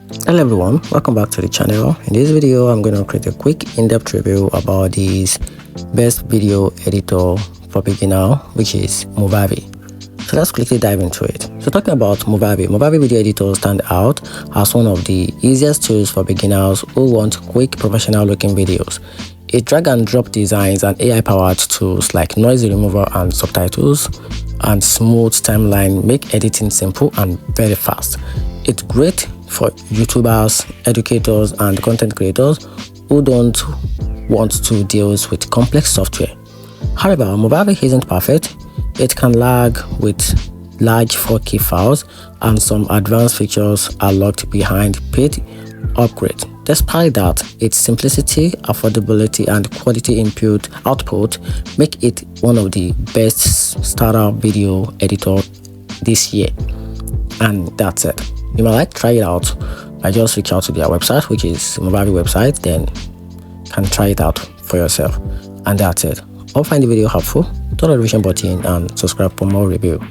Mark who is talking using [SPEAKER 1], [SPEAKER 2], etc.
[SPEAKER 1] Hello everyone, welcome back to the channel. In this video I'm going to create a quick in-depth review about this best video editor for beginner, which is Movavi. So let's quickly dive into it. So talking about Movavi video editors stand out as one of the easiest tools for beginners who want quick professional looking videos. It drag and drop designs and AI powered tools like noise removal and subtitles and smooth timeline make editing simple and very fast. It's great for YouTubers, educators and content creators who don't want to deal with complex software. However, Movavi isn't perfect. It can lag with large 4K files and some advanced features are locked behind paid upgrade. Despite that, its simplicity, affordability and quality output make it one of the best starter video editor this year. And that's it. You might like to try it out. I just reach out to their website, which is Movavi website, then can try it out for yourself. And that's it. I'll find the video helpful. Turn on the notification button and subscribe for more review.